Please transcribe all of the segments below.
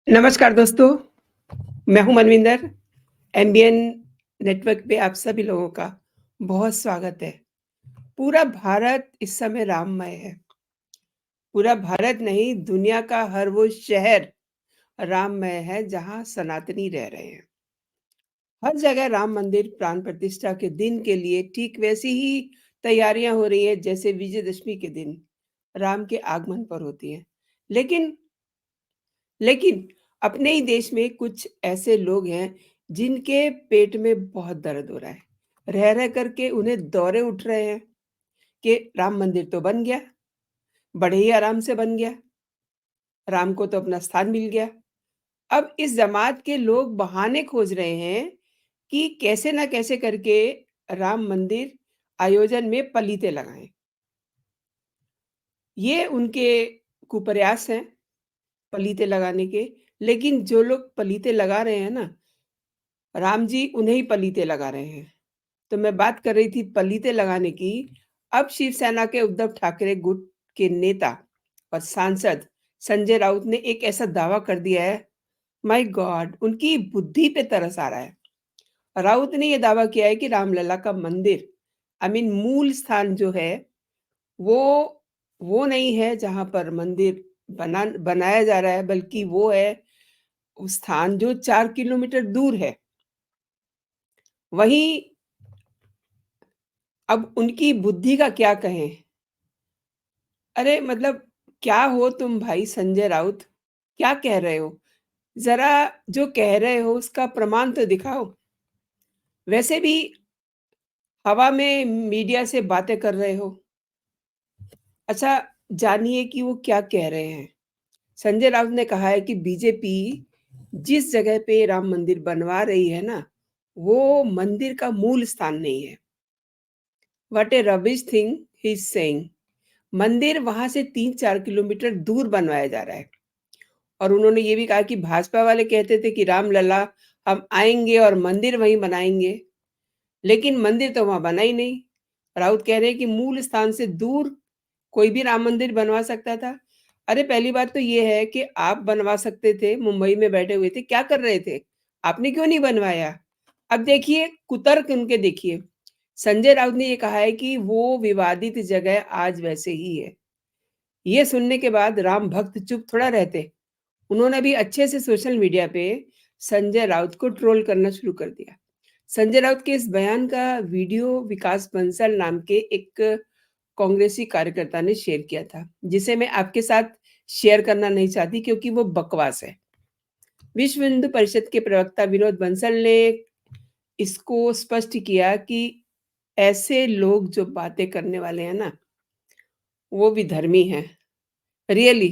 नमस्कार दोस्तों, मैं हूँ मनविंदर। एमबीएन नेटवर्क पे आप सभी लोगों का बहुत स्वागत है। पूरा भारत इस समय राममय है। पूरा भारत नहीं, दुनिया का हर वो शहर राममय है जहाँ सनातनी रह रहे हैं। हर जगह राम मंदिर प्राण प्रतिष्ठा के दिन के लिए ठीक वैसी ही तैयारियां हो रही है जैसे विजयदशमी के दिन राम के आगमन पर होती है। लेकिन लेकिन अपने ही देश में कुछ ऐसे लोग हैं जिनके पेट में बहुत दर्द हो रहा है। रह करके उन्हें दौरे उठ रहे हैं कि राम मंदिर तो बन गया, बड़े ही आराम से बन गया, राम को तो अपना स्थान मिल गया। अब इस जमात के लोग बहाने खोज रहे हैं कि कैसे ना कैसे करके राम मंदिर आयोजन में पलीते लगाएं। ये उनके कुप्रयास हैं पलीते लगाने के। लेकिन जो लोग पलीते लगा रहे हैं ना, राम जी उन्हें ही पलीते लगा रहे हैं। तो मैं बात कर रही थी पलीते लगाने की। अब शिवसेना के उद्धव ठाकरे गुट के नेता और सांसद संजय राउत ने एक ऐसा दावा कर दिया है, माय गॉड! उनकी बुद्धि पे तरस आ रहा है। राउत ने ये दावा किया है कि रामलला का मंदिर मूल स्थान जो है, वो वो नहीं है जहाँ पर मंदिर बनाया जा रहा है, बल्कि वो है उस स्थान जो 4 किलोमीटर दूर है। वहीं अब उनकी बुद्धि का क्या कहें? अरे मतलब क्या हो तुम भाई संजय राउत? क्या कह रहे हो? ज़रा जो कह रहे हो उसका प्रमाण तो दिखाओ। वैसे भी हवा में मीडिया से बातें कर रहे हो। अच्छा, जानिए कि वो क्या कह रहे हैं। संजय राउत ने कहा है कि बीजेपी जिस जगह पे राम मंदिर बनवा रही है ना, वो मंदिर का मूल स्थान नहीं है। What A rubbish thing he is saying. मंदिर वहां से 3-4 किलोमीटर दूर बनवाया जा रहा है। और उन्होंने ये भी कहा कि भाजपा वाले कहते थे कि रामलला हम आएँगे और मंदिर वहीं बनाएँगे, लेकिन मंदिर तो वहाँ बना ही नहीं। राउत कह रहे हैं कि मूल स्थान से दूर कोई भी राम मंदिर बनवा सकता था। अरे पहली बात तो ये है कि आप बनवा सकते थे, मुंबई में बैठे हुए थे, क्या कर रहे थे? आपने क्यों नहीं बनवाया? अब देखिए कुतर्क उनके देखिए। संजय राउत ने ये कहा है कि वो विवादित जगह आज वैसे ही है। ये सुनने के बाद राम भक्त चुप थोड़ा रहते। उन्होंने भी अच्छे से सोशल मीडिया पे संजय राउत को ट्रोल करना शुरू कर दिया। संजय राउत के इस बयान का वीडियो विकास बंसल नाम के एक कांग्रेसी कार्यकर्ता ने शेयर किया था, जिसे मैं आपके साथ शेयर करना नहीं चाहती क्योंकि वो बकवास है। विश्व हिंदू परिषद के प्रवक्ता विनोद बंसल ने इसको स्पष्ट किया कि ऐसे लोग जो बातें करने वाले हैं ना, वो विधर्मी हैं। रियली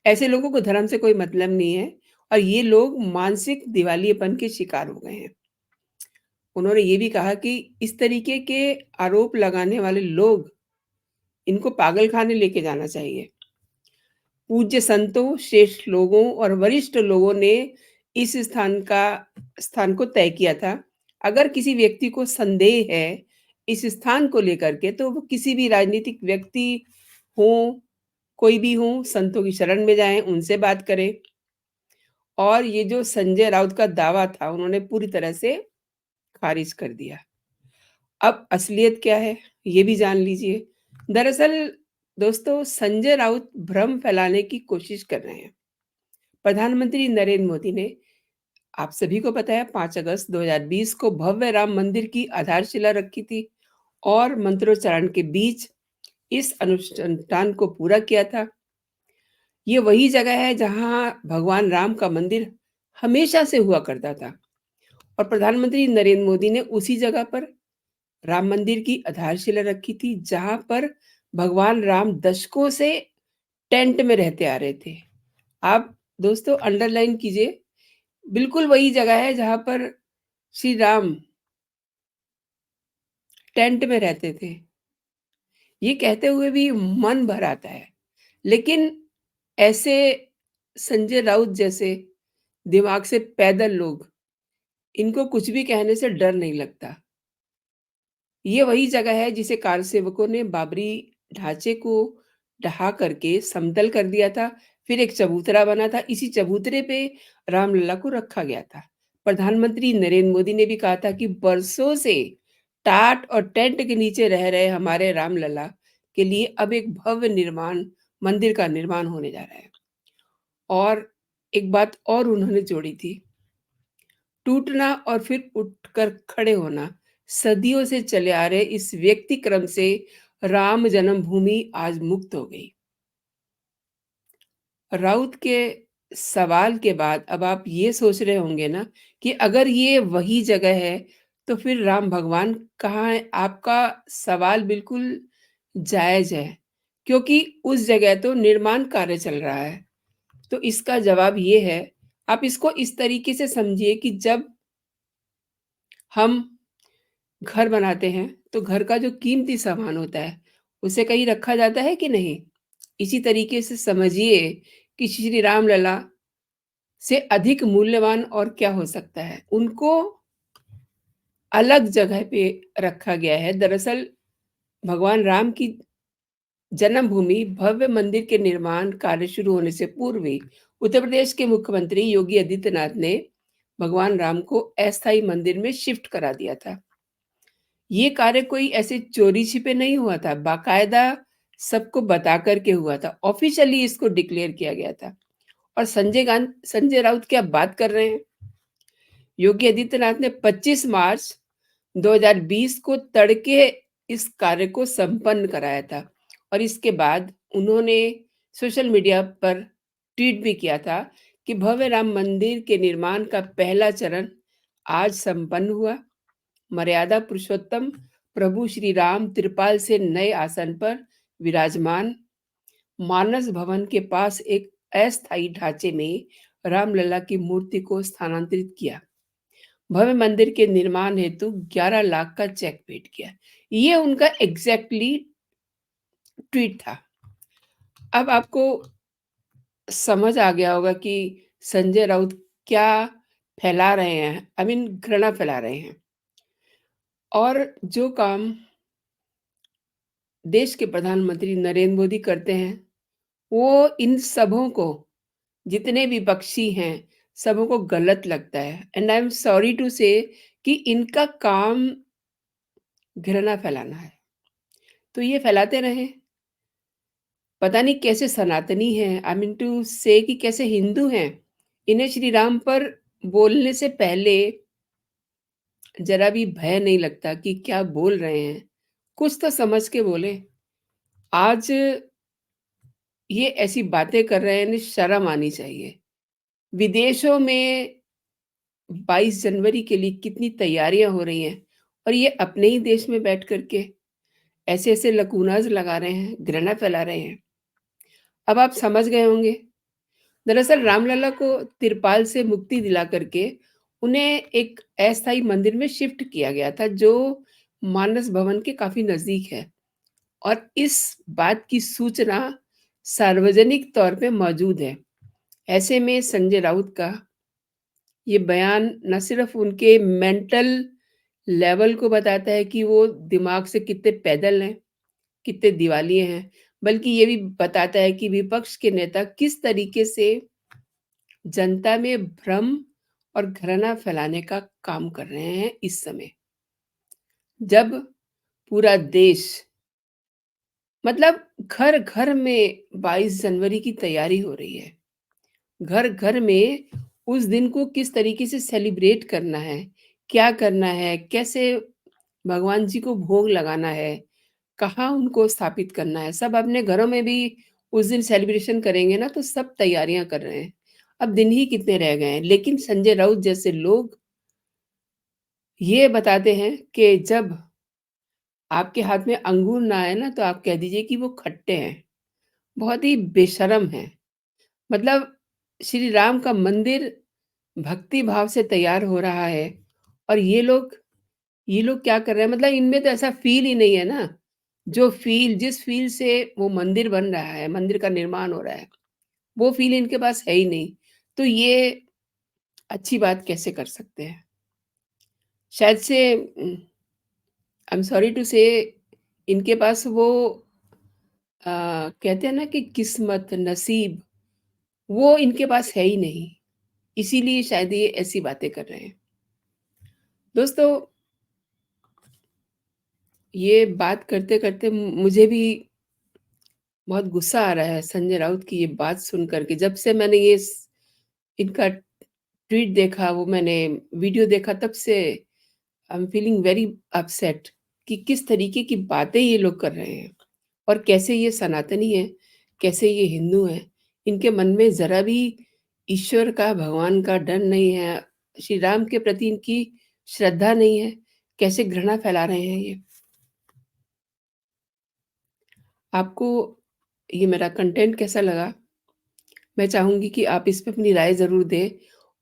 ऐसे लोगों को धर्म से कोई मतलब नहीं है और ये लोग मानसिक दिवालियेपन के शिकार हो गए हैं। उन्होंने ये भी कहा कि इस तरीके के आरोप लगाने वाले लोग, इनको पागलखाने लेके जाना चाहिए। पूज्य संतों, श्रेष्ठ लोगों और वरिष्ठ लोगों ने इस स्थान को तय किया था। अगर किसी व्यक्ति को संदेह है इस स्थान को लेकर के, तो वो किसी भी राजनीतिक व्यक्ति हों, कोई भी हों, संतों की शरण में जाएँ, उनसे बात करें। और ये जो संजय राउत का दावा था, उन्होंने पूरी तरह से खारिज कर दिया। अब असलियत क्या है, ये भी जान लीजिए। दरअसल दोस्तों, संजय राउत भ्रम फैलाने की कोशिश कर रहे हैं। प्रधानमंत्री नरेंद्र मोदी ने, आप सभी को पता है, 5 अगस्त 2020 को भव्य राम मंदिर की आधारशिला रखी थी और मंत्रोच्चारण के बीच इस अनुष्ठान को पूरा किया था। ये वही जगह है जहाँ भगवान राम का मंदिर हमेशा से हुआ करता था और प्रधानमंत्री नरेंद्र मोदी ने उसी जगह पर राम मंदिर की आधारशिला रखी थी जहां पर भगवान राम दशकों से टेंट में रहते आ रहे थे। आप दोस्तों अंडरलाइन कीजिए, बिल्कुल वही जगह है जहां पर श्री राम टेंट में रहते थे। ये कहते हुए भी मन भर आता है। लेकिन ऐसे संजय राउत जैसे दिमाग से पैदल लोग, इनको कुछ भी कहने से डर नहीं लगता। ये वही जगह है जिसे कारसेवकों ने बाबरी ढांचे को ढहा करके समतल कर दिया था, फिर एक चबूतरा बना था, इसी चबूतरे पे रामलला को रखा गया था। प्रधानमंत्री नरेंद्र मोदी ने भी कहा था कि बरसों से टाट और टेंट के नीचे रह रहे हमारे रामलला के लिए अब एक भव्य मंदिर का निर्माण होने जा रहा है। और एक बात और उन्होंने जोड़ी थी, टूटना और फिर उठकर खड़े होना, सदियों से चले आ रहे इस व्यक्ति क्रम से राम जन्मभूमि आज मुक्त हो गई। राउत के सवाल के बाद अब आप ये सोच रहे होंगे ना कि अगर ये वही जगह है तो फिर राम भगवान कहाँ है? आपका सवाल बिल्कुल जायज है, क्योंकि उस जगह तो निर्माण कार्य चल रहा है। तो इसका जवाब ये है, आप इसको इस तरीके से समझिए कि जब हम घर बनाते हैं तो घर का जो कीमती सामान होता है उसे कहीं रखा जाता है कि नहीं? इसी तरीके से समझिए कि श्री राम लला से अधिक मूल्यवान और क्या हो सकता है। उनको अलग जगह पे रखा गया है। दरअसल भगवान राम की जन्मभूमि भव्य मंदिर के निर्माण कार्य शुरू होने से पूर्व ही उत्तर प्रदेश के मुख्यमंत्री योगी आदित्यनाथ ने भगवान राम को अस्थायी मंदिर में शिफ्ट करा दिया था। ये कार्य कोई ऐसे चोरी छिपे नहीं हुआ था, बाकायदा सबको बता करके हुआ था। ऑफिशियली इसको डिक्लेयर किया गया था। और संजय राउत क्या बात कर रहे हैं? योगी आदित्यनाथ ने 25 मार्च 2020 को तड़के इस कार्य को संपन्न कराया था। और इसके बाद उन्होंने सोशल मीडिया पर ट्वीट भी किया था कि भव्य राम मंदिर के निर्माण का पहला चरण आज संपन्न हुआ। मर्यादा पुरुषोत्तम प्रभु श्री राम त्रिपाल से नए आसन पर विराजमान। मानस भवन के पास एक अस्थायी ढांचे में रामलला की मूर्ति को स्थानांतरित किया। भव्य मंदिर के निर्माण हेतु 11 लाख का चेक पेड किया। ये उनका एग्जैक्टली ट्वीट था। अब आपको समझ आ गया होगा कि संजय राउत क्या फैला रहे हैं, आई मीन घृणा फैला रहे हैं। और जो काम देश के प्रधानमंत्री नरेंद्र मोदी करते हैं वो इन सबों को, जितने भी विपक्षी हैं, सबों को गलत लगता है। And I am sorry to say कि इनका काम घृणा फैलाना है, तो ये फैलाते रहें। पता नहीं कैसे सनातनी हैं, आई मीन टू से कि कैसे हिंदू हैं, इन्हें श्री राम पर बोलने से पहले जरा भी भय नहीं लगता कि क्या बोल रहे हैं। कुछ तो समझ के बोले। आज ये ऐसी बातें कर रहे हैं, इन्हें शर्म आनी चाहिए। विदेशों में 22 जनवरी के लिए कितनी तैयारियां हो रही हैं और ये अपने ही देश में बैठ करके ऐसे ऐसे लकूनाज लगा रहे हैं, घृणा फैला रहे हैं। अब आप समझ गए होंगे। दरअसल रामलला को तिरपाल से मुक्ति दिला करके उन्हें एक अस्थायी मंदिर में शिफ्ट किया गया था, जो मानस भवन के काफी नजदीक है। और इस बात की सूचना सार्वजनिक तौर पे मौजूद है। ऐसे में संजय राउत का ये बयान न सिर्फ उनके मेंटल लेवल को बताता है कि वो दिमाग से कितने पैदल हैं, कितने दिवालिये हैं, बल्कि ये भी बताता है कि विपक्ष के नेता किस तरीके से जनता में भ्रम और घृणा फैलाने का काम कर रहे हैं इस समय, जब पूरा देश, मतलब घर घर में 22 जनवरी की तैयारी हो रही है। घर घर में उस दिन को किस तरीके से सेलिब्रेट करना है, क्या करना है, कैसे भगवान जी को भोग लगाना है, कहाँ उनको स्थापित करना है, सब अपने घरों में भी उस दिन सेलिब्रेशन करेंगे ना, तो सब तैयारियां कर रहे हैं। अब दिन ही कितने रह गए हैं, लेकिन संजय राउत जैसे लोग ये बताते हैं कि जब आपके हाथ में अंगूर ना आए ना, तो आप कह दीजिए कि वो खट्टे हैं। बहुत ही बेशर्म हैं। मतलब श्री राम का मंदिर भक्ति भाव से तैयार हो रहा है और ये लोग क्या कर रहे हैं? मतलब इनमें तो ऐसा फ़ील ही नहीं है ना, जिस फ़ील से वो मंदिर बन रहा है, मंदिर का निर्माण हो रहा है, वो फ़ील इनके पास है ही नहीं। तो ये अच्छी बात कैसे कर सकते हैं? शायद से आई एम सॉरी टू से इनके पास वो कहते हैं ना कि किस्मत, नसीब वो इनके पास है ही नहीं, इसीलिए शायद ये ऐसी बातें कर रहे हैं। दोस्तों, ये बात करते-करते मुझे भी बहुत गुस्सा आ रहा है संजय राउत की ये बात सुन कर के। जब से मैंने ये स इनका ट्वीट देखा, वो मैंने वीडियो देखा, तब से I am feeling very upset कि किस तरीके की बातें ये लोग कर रहे हैं और कैसे ये सनातनी हैं, कैसे ये हिंदू हैं। इनके मन में ज़रा भी ईश्वर का, भगवान का डर नहीं है, श्री राम के प्रति इनकी श्रद्धा नहीं है। कैसे घृणा फैला रहे हैं ये। आपको ये मेरा कंटेंट कैसा लगा? मैं चाहूँगी कि आप इस पे अपनी राय ज़रूर दें,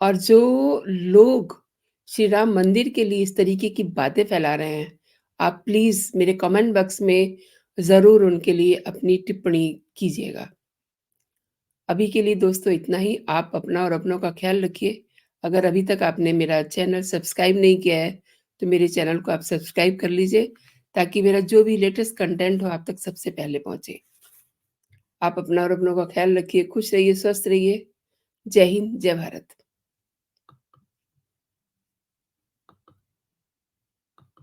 और जो लोग श्री राम मंदिर के लिए इस तरीके की बातें फैला रहे हैं, आप प्लीज़ मेरे कमेंट बॉक्स में ज़रूर उनके लिए अपनी टिप्पणी कीजिएगा। अभी के लिए दोस्तों इतना ही। आप अपना और अपनों का ख़्याल रखिए। अगर अभी तक आपने मेरा चैनल सब्सक्राइब नहीं किया है, तो मेरे चैनल को आप सब्सक्राइब कर लीजिए, ताकि मेरा जो भी लेटेस्ट कंटेंट हो आप तक सबसे पहले पहुँचे। आप अपना और अपनों का ख़्याल रखिए, खुश रहिए, स्वस्थ रहिए। जय हिंद, जय भारत।